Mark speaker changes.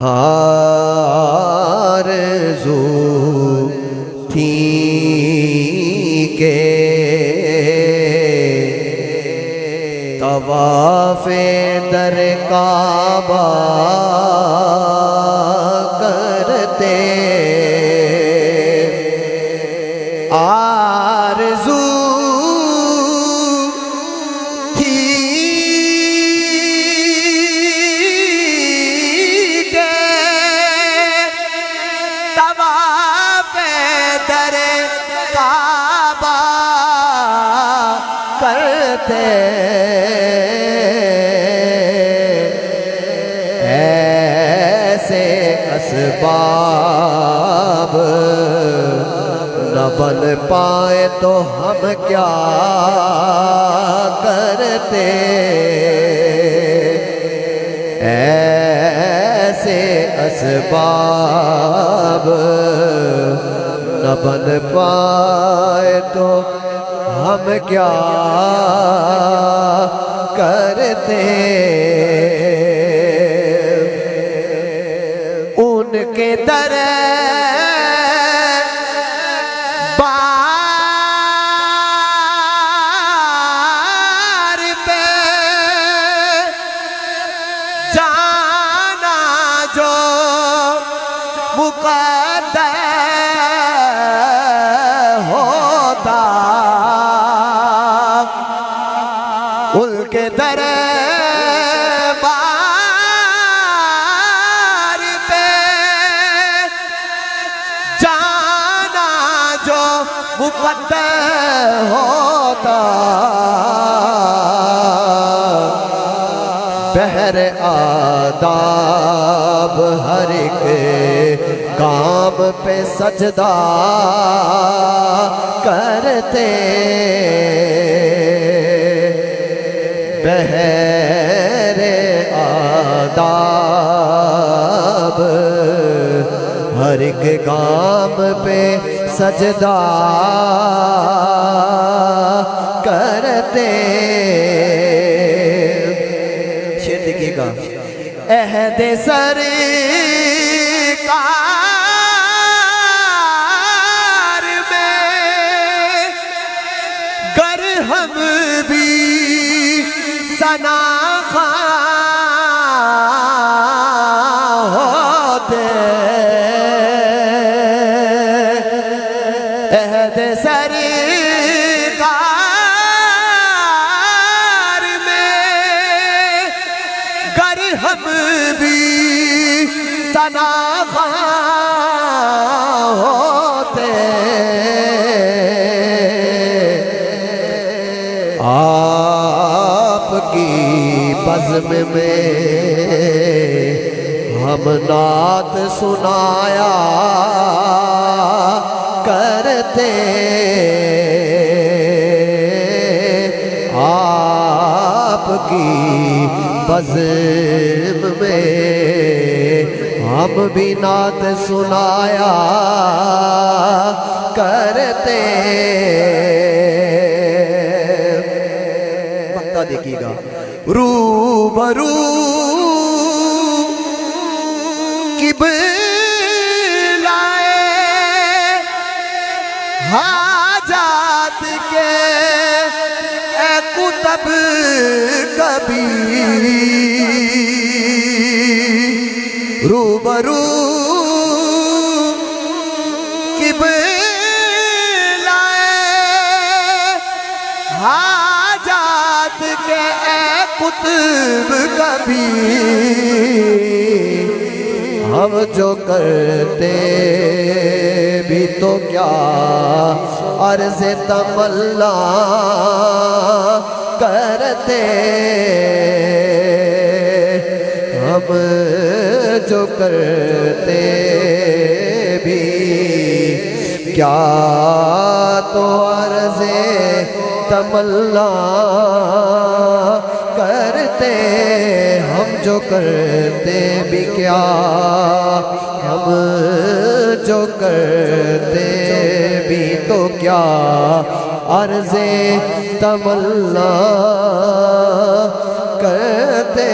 Speaker 1: आरज़ू थी के तवाफ़े दर काबा करते, आरज़ू थी के तवाफ़े दर काबा करते, ऐसे असबाब न बन पाए तो हम क्या करते, ऐसे असबाब न बन पाए तो हम क्या करते। उनके दर बार पे जाना जो मुक़द्दर होता, उनके दर बार पे जाना जो मुक़द्दर होता, बहर आदाब हर एक काम पे सजदा करते, बहर आदाब हर एक काम पे सजदा करते। शेर देखिएगा, अहदे सरकार में गर हम भी सनाखा होते, अहदे सरकार में गर हम भी सनाखा होते, आपकी बज़्म में हम नात सुनाया करते, आपकी बज़्म में हम भी नात सुनाया करते। मक्ता देखिएगा, रूबरू किबलाए हाजात के ए कुतब कभी, रूबरू किबलाए हाजात के ए कुतब कभी, हम जो करते भी तो क्या अर्ज़ तमन्ना करते, हम जो करते भी क्या तो अर्ज़ तमन्ना करते, हम जो करते भी क्या, हम जो करते भी तो क्या अर्ज़े तमन्ना करते